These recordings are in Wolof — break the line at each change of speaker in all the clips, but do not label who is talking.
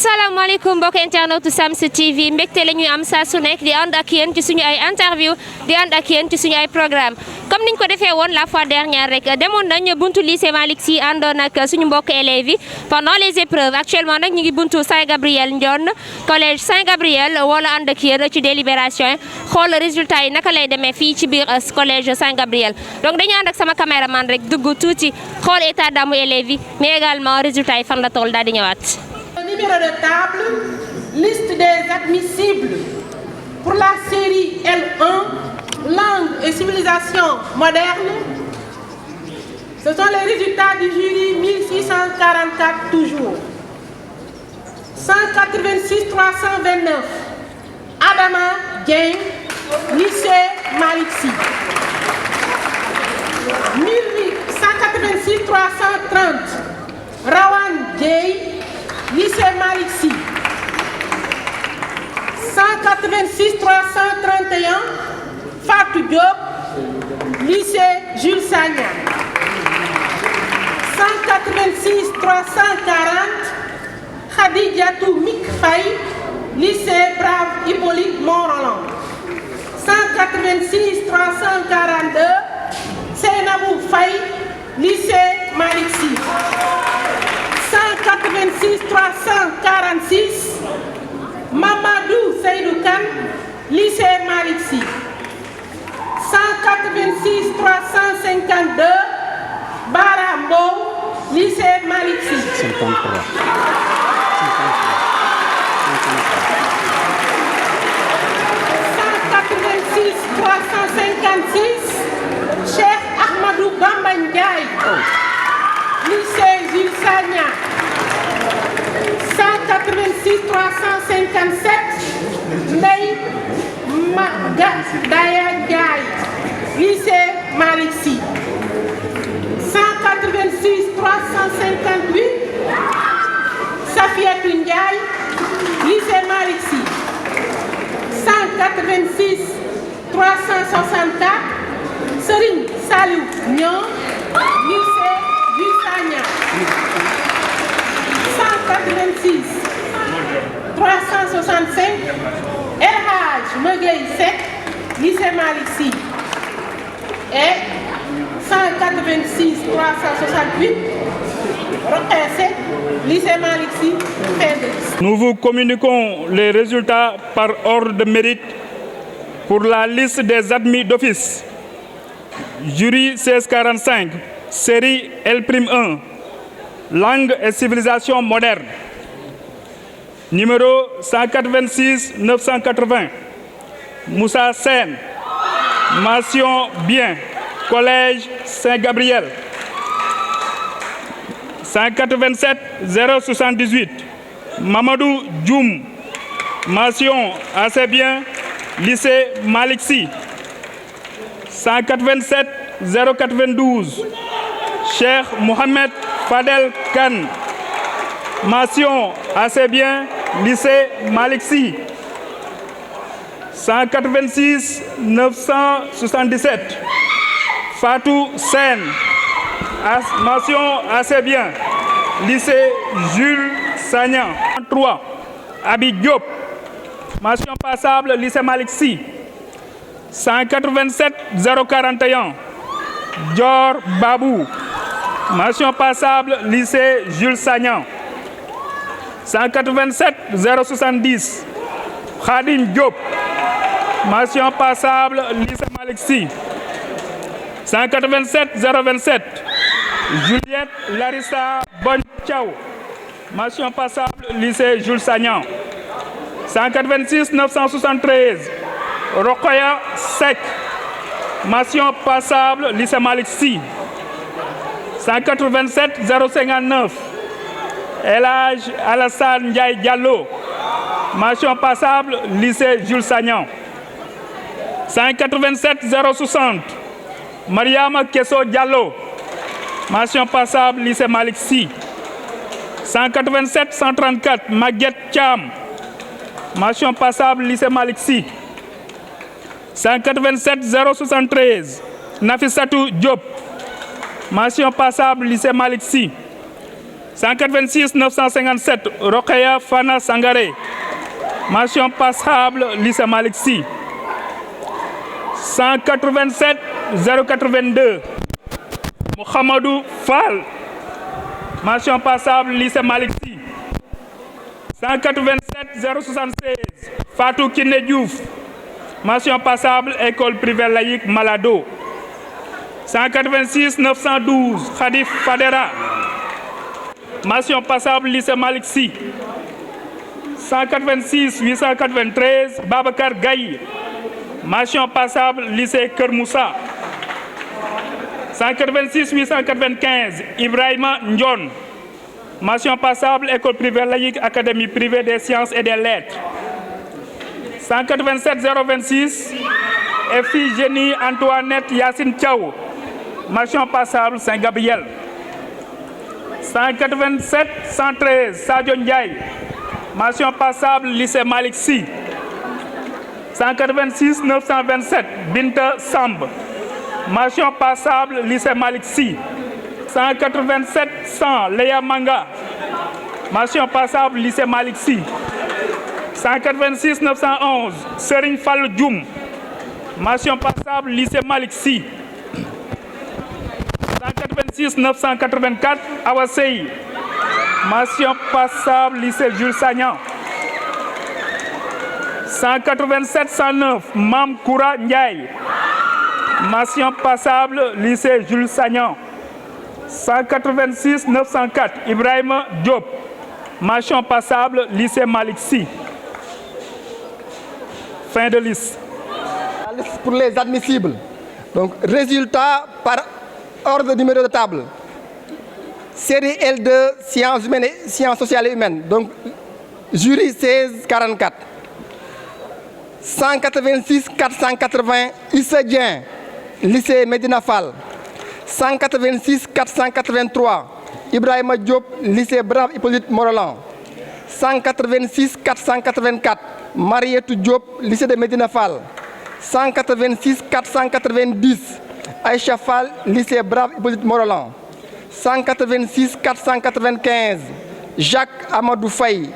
asalaamaaleykum mbokk internetu Sams TV mbégte la ñuy am saa su nekk di ànd ak yéen ci suñu ay interview di ànd ak yéen ci suñu ay programme comme niñ ko defee woon la fois dernière rek demoon nañ buntu lycée Malick Sy àndoon ak suñu mbokk élèves yi pendant les épreuves actuellement nag ñu ngi buntu Saint-Gabriel Ndione collège Saint-Gabriel wala ànd ak yéen ci délibération yi xool résultat yi naka lay demee fii ci biir collège Saint-Gabriel donc dañu ànd ak sama caméraman rek dugg tuuti xool état d'âme élèves yi mais également résultat yi fan la toll daal di ñëwaat.
Numéro de table, liste des admissibles pour la série L1, langue et civilisation moderne. Ce sont les résultats du jury 1644 toujours. 186 329, Adama Dieng, lycée Malick Sy. 186 330, Rawan Dieye, lycée Malick Sy. 186 331 Fatou Diop, lycée Jules Sagna. 186 340 Khadijatou Mik Faye, lycée Brave Hippolyte Mont-Roland. 186 342 Seynabou Faye, lycée Malick Sy. 186 346 Mamadou Seydou Kane, lycée Malick Sy. 186 352 Bara Mbow, lycée Malick Sy.
53.
186 356 Cheikh Ahmadou Bamba Ndiaye, lycée Jules Sagna. 186 357 Ndeye Daya Ndiaye, lycée Malick Sy. 186 358 Safiatou Ndiaye, lycée Malick Sy. 186 364 Serigne Saliou Niang, lycée Jules Sagna. 186 365 El Hadj Magueye Seck, lycée Malick Sy. Et 186 368 Rokhaya Seck, lycée Malick Sy.
Nous vous communiquons les résultats par ordre de mérite pour la liste des admis d'office. Jury 1645, série L'1, langue et civilisation moderne. Numéro 186 980, Moussa Sen, mention bien, collège Saint-Gabriel. 187 078, Mamadou Djoum, mention assez bien, lycée Malick Sy. 187 092, Cheikh Mohamed Fadel Kane, mention assez bien, lycée Malick Sy. 186 977, Fatou Sen, mention assez bien, lycée Jules Sagna. 3, Abi Diop, mention passable, lycée Malick Sy. 187 041, Dior Babou, mention passable, lycée Jules Sagna. 187 070, Khadim Diop, mention passable, lycée Malick Sy. 187 027, Juliette Larissa Bonchao, mention passable, lycée Jules Sagna. 186 973, Rokhaya Seck, mention passable, lycée Malick Sy. 187 059, El Hadj Alassane Ndiaye Diallo, mention passable, lycée Jules Sagna. 187 060, Mariama Kesso Diallo, mention passable, lycée Malick Sy. 187 134, Maguette Thiam, mention passable, lycée Malick Sy. 187 073, Nafissatou Diop, mention passable, lycée Malick Sy. 186 957 Rokhaya Fana Sangaré. Mention passable, lycée Malick Sy. 187 082 Mohamedou Fall. Mention passable, lycée Malick Sy. 187 076 Fatou Kiné Diouf. Mention passable, école privée laïque Malado. 186 912 Khadif Fadera. Mention passable, lycée Malick Sy. 186 893 Babacar Gaye. Mention passable, lycée Keur Moussa. 186 895 Ibrahima Ndion. Mention passable, école privée laïque, académie privée des sciences et des lettres. 187 026 Ephigénie Antoinette Yacine Thiaw. Mention passable, Saint-Gabriel. 187 113 Sadio Ndiaye. Mention passable, lycée Malick Sy. 186 927 Binta Samb. Mention passable, lycée Malick Sy. 187 100 Léa Manga. Mention passable, lycée Malick Sy. 186 911 Serigne Fall Dioum. Mention passable, lycée Malick Sy. 186 984 Awa Sey. Mention passable, lycée Jules Sagnan. 187 109 Mam Koura Ndiaye. Mention passable, lycée Jules Sagnan. 186 904 Ibrahima Diop. Mention passable, lycée Malick Sy. Fin de liste.
La liste pour les admissibles. Donc, résultat par ordre numéro de table. Série L2, sciences humaines et sciences sociales et humaines. Donc, jury 16 44. 186 480 Issa Dien, lycée Medina Fall. 186 483 Ibrahima Diop, lycée Brave Hippolyte Morolan. 186 484 Marietou Diop, lycée de Medina Fall. 186 490 Aïcha Fall, lycée Brave Hippolyte Morolan. 186 495 Jacques Amadou Faye,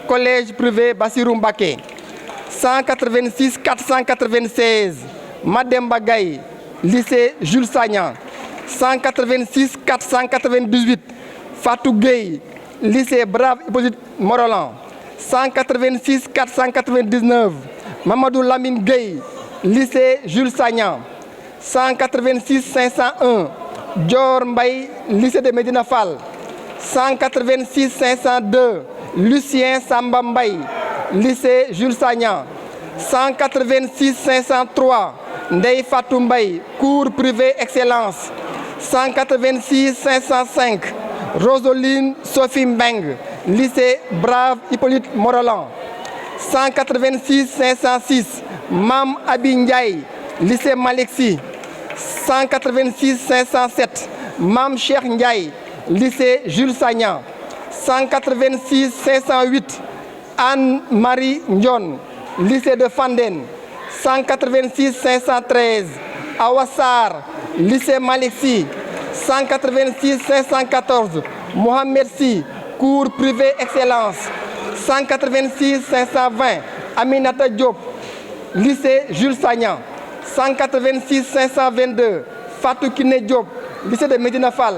collège privé Bassirou Mbacké. 186 496 Mademba Gaye, lycée Jules Sagnan. 186 498 Fatou Gueye, lycée Brave Hippolyte Morolan. 186 499 Mamadou Lamine Gueye, lycée Jules Sagnan. 186 501 Dior Mbaye, lycée de Medina Fall. 186 502 Lucien Samba Mbaye, lycée Jules Sagnan. 186 503 Ndeye Fatou Mbaye, cours privé excellence. 186 505 Roseline Sophie Mbeng, lycée Brave Hippolyte Morolan. 186 506 Mam Abi Ndiaye, lycée Malick Sy. 186 507 Mam Cheikh Ndiaye, lycée Jules Sagnan. 186 508 Anne-Marie Ndion, lycée de Fandène. 186 513 Awassar, lycée Malick Sy. 186 514 Mohamed Sy, cours privé excellence. 186 520 Aminata Diop, lycée Jules Sagnan. 186 522 Fatou Kiné Diop, lycée de Medina Fall.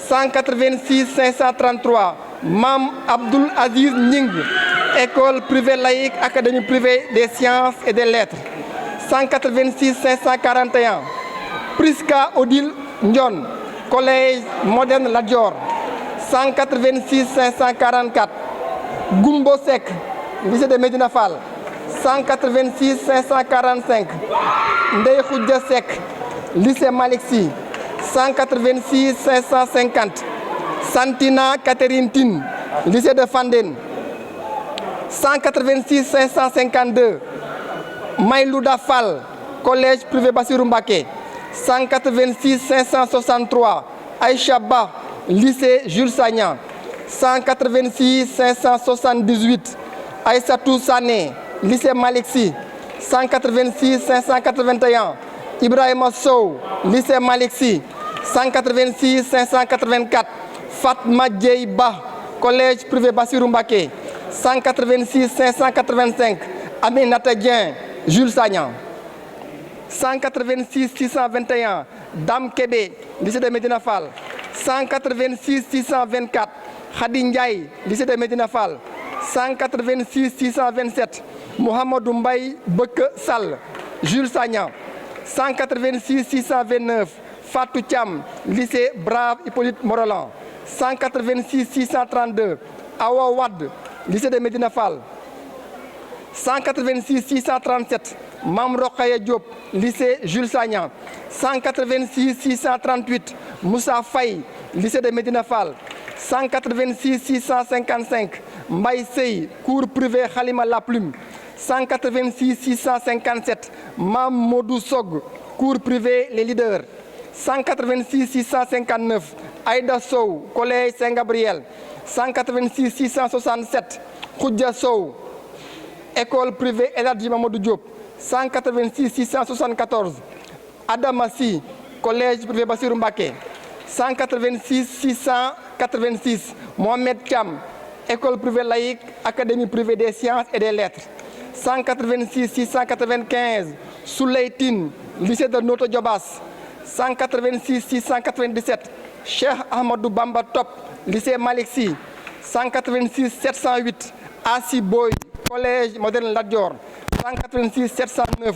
186 533 Mam Abdoul Aziz Ning, école privée laïque, académie privée des sciences et des lettres. 186 541 Priska Odile Ndion, collège moderne Lat Dior. 186 544 Goumbo Sek, lycée de Medina Fall. 186 545 Ndeye Khoudia Sek, lycée Malick Sy. 186 550 Santina Catherine Tine, lycée de Fandène. 186 552 Maïlouda Fall, collège privé Bassirou Mbacké. 186 563 Aïcha Ba, lycée Jules Sagnan. 186 578 Aïssatou Sané, lycée Malick Sy. 186 581 Ibrahima Sow, lycée Malick Sy. 186 584 Fatma Djeiba, collège privé Bassirou Mbacké, 186 585, Aminata Dien, Jules Sagnan. 186 621, Dame Kébé, lycée de Médina Fall. 186 624, Khady Ndiaye, lycée de Médina Fall. 186 627, Mohamedou Mbaye Beuk Sall, Jules Sagnan. 186 629, Fatou Thiam, lycée Brave Hippolyte Morolan. 186 632, Awa Wad, lycée de Médina Fall. 186 637, Mam Rokhaya Diop, lycée Jules Sagnan. 186 638, Moussa Faye, lycée de Médina Fall. 186 655, Mbaye Sey, cours privé Khalima Laplume. 186 657, Mam Modou Sog, cours privé Les Leaders. 186 659, Aïda Sow, collège Saint-Gabriel. 186 667, Khoudia Sow, école privée El Hadji Mamadou Diop. 186 674, Adamassi, collège privé Bassirou Mbacké. 186 686, Mohamed Thiam, école privée laïque, académie privée des sciences et des lettres. 186 695, Souleytine, lycée de Noto Djobas. 186 697, Cheikh Ahmadou Bamba Top, lycée Malick Sy. 186 708, Assi Boy, collège moderne Lat Dior. 186 709,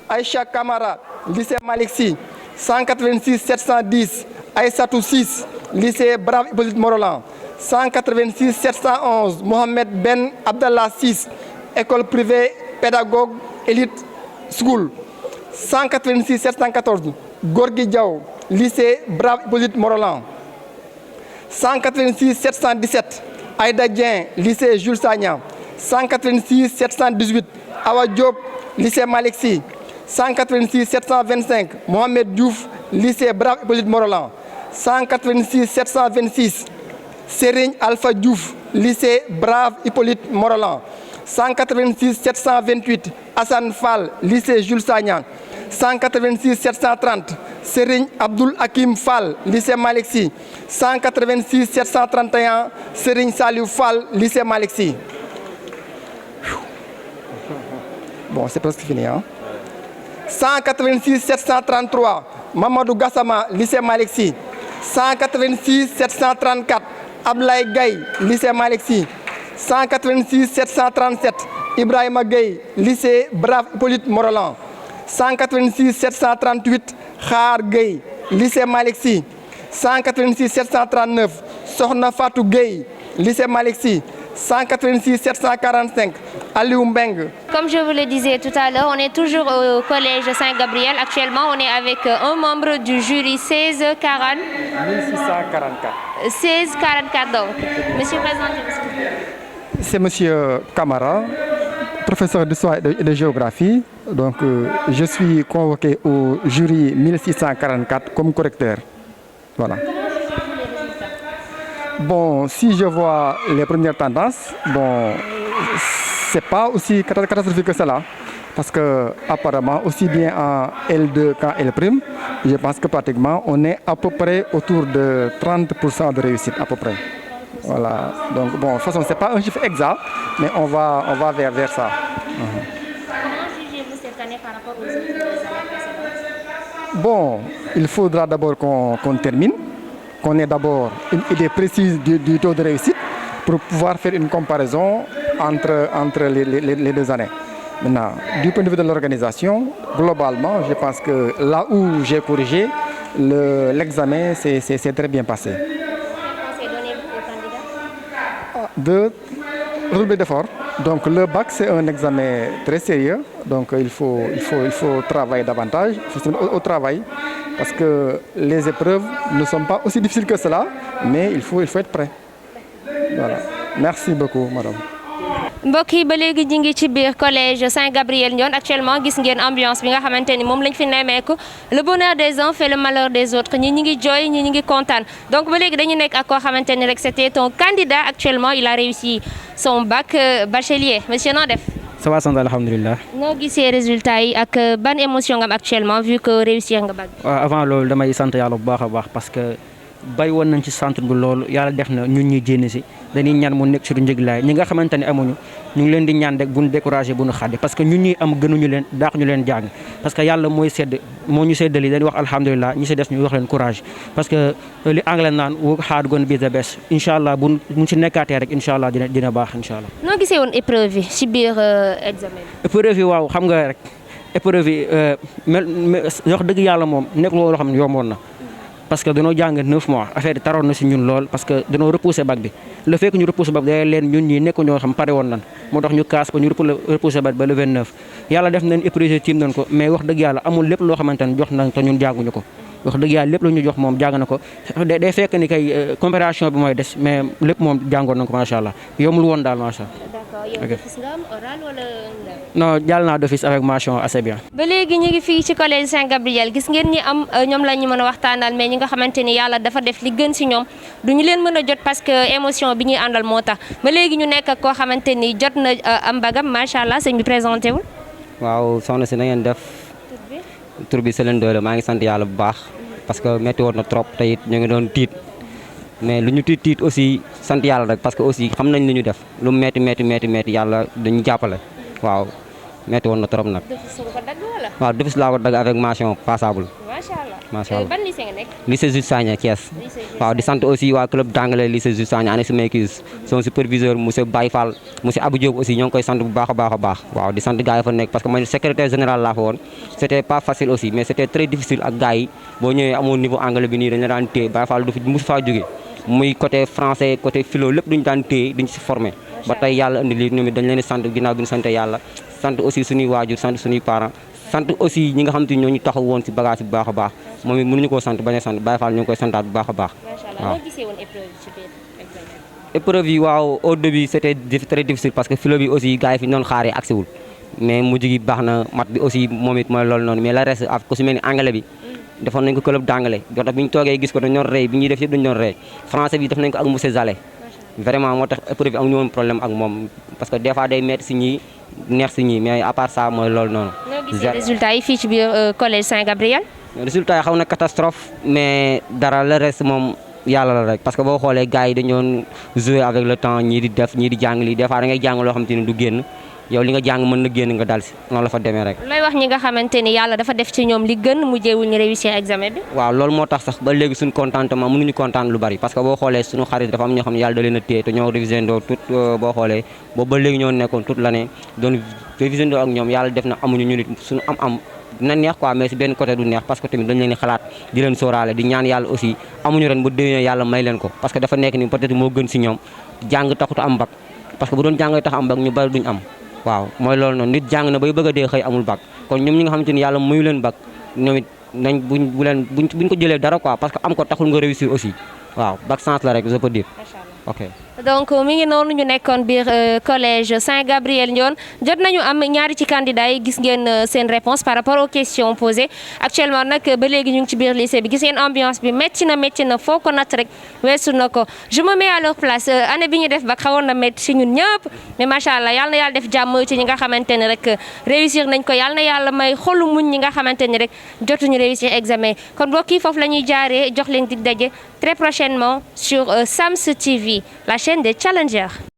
Aïcha Kamara, lycée Malick Sy. 186 710, Aïssatou 6, lycée Brave Hippolyte Morolan. 186 711, Mohamed Ben Abdallah 6, école privée pédagogue élite school. 186 714, Gorgui Diaw, lycée Brave Hippolyte Morolan. 186 717, Aïda Dien, lycée Jules Sagnan. 186 718, Awa Diop, lycée Malick Sy. 186 725, Mohamed Diouf, lycée Brave Hippolyte Morolan. 186 726, Serigne Alpha Diouf, lycée Brave Hippolyte Morolan. 186 728, Hassan Fall, lycée Jules Sagnan. 186 730, Serigne Abdoul Hakim Fall, lycée Malick Sy. 186 731, Serigne Saliou Fall, lycée Malick Sy. Bon, c'est presque fini, hein? 186 733, Mamadou Gassama, lycée Malick Sy. 186 734, Ablaye Gaye, lycée Malick Sy. 186 737, Ibrahima Gueye, lycée Brave Hippolyte Morolan. 186 738, Khar Gueye, lycée Malick Sy. 186 739, Sokhna Fatou Gueye, lycée Malick Sy. 186 745, Aliou Mbeng.
Comme je vous le disais tout à l'heure, on est toujours au collège Saint-Gabriel. Actuellement, on est avec un membre du jury 1640.
1644.
1644 donc. Monsieur, présentez-vous.
C'est monsieur Kamara, professeur d'histoire et de géographie. Donc, je suis convoqué au jury 1644 comme correcteur. Voilà. Bon, si je vois les premières tendances, bon, c'est pas aussi catastrophique que cela. Parce que apparemment, aussi bien en L2 qu'en L', je pense que pratiquement on est à peu près autour de 30% de réussite à peu près. Voilà. Donc bon, de toute façon, c'est pas un chiffre exact, mais on va vers ça.
Comment jugez-vous cette année par rapport aux autres années précédentes?
Bon, il faudra d'abord qu'on termine, qu'on ait d'abord une idée précise du taux de réussite pour pouvoir faire une comparaison entre les 2 années. Maintenant, du point de vue de l'organisation, globalement, je pense que là où j'ai corrigé, l'examen s'est très bien passé.
Quel conseil donnez-vous aux candidats?
De redoubler d'efforts. Donc le bac, c'est un examen très sérieux. Donc il faut travailler davantage, il faut se mettre au travail. Parce que les épreuves ne sont pas aussi difficiles que cela, mais il faut être prêt. Voilà. Merci beaucoup, madame.
mbokk yi ba léegi ñu ngi ci biir collège Saint-Gabriel Ndione actuellement gis ngeen ambiance bi nga xamante ni moom lañ fi nemmeeku le bonheur des uns fait le malheur des autres ñi ngi jooy ñi ngi kontaan donc ba léegi dañu nekk ak koo xamante ni rek c'était un candidat actuellement il a réussi son bac bachelier monsieur noo def.
ça va sant alhamdulilah.
noo gisee résultat yi ak ban émotion nga am actuellement vu que réussir nga bac.
waaw avant loolu damay sant yàlla bu baax a baax parce que bay woon nañ ci centre bi loolu yàlla def na ñun ñuy jénn si dañuy ñaan mu nekk suñu njëglaay ñi nga xamante ne amuñu ñu ngi leen di ñaan rek bu ñu découragé bu ñu xaddi parce que ñun ñuy am gënuñu leen daax ñu leen jàng parce que yàlla mooy sedd moo ñu seddali dañuy wax alhamdulilah ñi si des ñu wax leen courage parce que li anglais naan work hard gonna be the best incha allah bu mu si nekkaatee rek incha allah dina baax incha allah.
noo gisee woon épreuve yi si biir examen bi.
épreuve yi waaw xam nga rek épreuve yi wax dëgg yàlla moom nekk loo xam ne yomboon na parce que dañoo jàng 9 mois affaire yi taroon na si ñun lool parce que dañoo repousser bac bi le fait que ñu repousser bac day leen ñun ñii nekku ñoo xam pare woon nan moo tax ñu kaas ba ñu repousser bac ba le 29 yàlla def nañ épreuve tiim nañ ko mais wax dëgg yàlla amul lépp loo xamante ne jox nañ te ñun jànguñu ko wax dëgg yàlla lépp lu ñu jox moom jàng na ko day fekk ni kay comparaison bi mooy des mais lépp moom jàngoon nañ ko macha allah yombul woon daal macha allah.
d'accord yow d'office nga am oral wala
non jàll naa d'office avec mention assez bien.
ba léegi ñu ngi fii ci collège Saint-Gabriel gis ngeen ñi am ñoom la ñu mën a waxtaanal mais ñi nga xamante ni yàlla dafa def li gën si ñoom du ñu leen mën a jot parce que émotion bi ñuy àndal moo tax ba léegi ñu nekk ak koo xamante ni jot na am bagam macha allah sëñ bi présenté wul.
waaw soxna si na ngeen def. tur bi Sëleen Doole maa ngi sant yàlla bu baax. parce que métti woon na trop te it ñu ngi doon tiit mais lu ñu tiit aussi sant yàlla rek parce que aussi xam nañ li ñu def lu métti yàlla dañu jàppale waaw métti woon na trop nag. waaw defis laa ko dagg avec mention passable. macha allah
ban lycée nga nekk.
lycée Jules Sagna Thiès. waaw di sant aussi waa club d'anglais lycée Jules Sagna année makers son superviseur monsieur Baye Fall monsieur Abou Diop aussi ñoo ngi koy sant bu baax a baax waaw di sant gars yi fa nekk parce que man secrétaire général laa fa woon c'était pas facile aussi mais c'était très difficile ak gars yi boo ñëwee amoon niveau anglais bi nii dañ la daan téye Baye Fall du fi musu faa jógee muy côté français côté philo lépp duñu daan téye duñ si formé ba tey yàlla indi lii ñoom it dañ leen di sant ginnaaw bi ñu sant yàlla sant aussi suñuy waajur sant suñuy parents sant aussi ñi nga xam te ñoo ñu taxaw woon si bagage bu baax a baax moom it mënuñu koo sant bañ a sant Baye Fall ñu ngi koy santaat bu baax a baax.
waaw noo gisee woon épreuve ci biir examen.
épreuve yi waaw au début c'était très difficile parce que philo bi aussi gars yi fi ñu doon xaaree agsiwul mais mujj gi baax na mat bi aussi moom it mooy loolu noonu mais la reste ak ku si mel ni anglais bi. defoon nañ ko club d'anglais jota bi ñu toogee gis ko dañu doon rey bi ñuy def yëpp dañu doon rey français bi def nañ ko ak monsieur Zale vraiment moo tax épreuve bi am ñu woon problème ak moom parce que des fois day metti si ñii neex si ñii mais à part ça mooy loolu noonu.
noo gisee résultat yi fii ci biir collège Saint-Gabriel.
résultat yi xaw na catastrophe mais dara le reste moom yàlla la rek parce que boo xoolee gars yi dañu doon jouer avec le temps ñii di def ñii di jàng lii des fois da ngay jàng loo xam te ne du génn yow li nga jàng mën na génn nga dal si noonu la fa demee rek.
looy wax ñi nga xamante ni yàlla dafa def ci ñoom li gën mujjeewuñu réussir examen bi.
waaw loolu moo tax sax ba léegi suñu contentement mënuñu kontaan lu bari parce que boo xoolee suñu xarit dafa am ñoo xam ne yàlla da leen a téye te ñoo révisé ndoo tout boo xoolee boobu ba léegi ñoo nekkoon toute l'année doon révisé ndoo ak ñoom yàlla def na amuñu ñu nit suñu am dina neex quoi mais si benn côté du neex parce que tamit dañ leen di xalaat di leen sóoraale di ñaan yàlla aussi amuñu ren bu déwénee yàlla may leen ko parce que dafa nekk ni peut-être moo gën si ñoom jàng taxut am bac parce que bu doon jàng tax am bac ñu bari duñ am waaw mooy loolu noonu nit jàng na bay bëgg a dee xëy amul bac kon ñoom ñi nga xamante ni yàlla mayu leen bac ñoom it nañ buñ ko jëlee dara quoi parce que am ko taxul nga réussir aussi waaw bac sens la rek je peux dire ok.
donc mi ngi noonu ñu nekkoon biir collège Saint-Gabriel Ndione jot nañu am ñaari ci candidats yi gis ngeen seen réponse par rapport aux questions posées actuellement nag ba léegi ñu ngi ci biir lycée bi gis ngeen ambiance bi métti na foo ko natt rek weesu na ko je me mets à leur place année bi ñu def ba xawoon na métti si ñun ñëpp mais macha allah yal na yàlla def jàmm ci ñi nga xamante ne rek réussir nañ ko yal na yàlla may xolu muñ ñi nga xamante ne rek jotuñu réussir examen kon mbokk yi foofu la ñuy jaaree jox leen dig daje très prochainement sur Sams TV, la chaîne des challengers.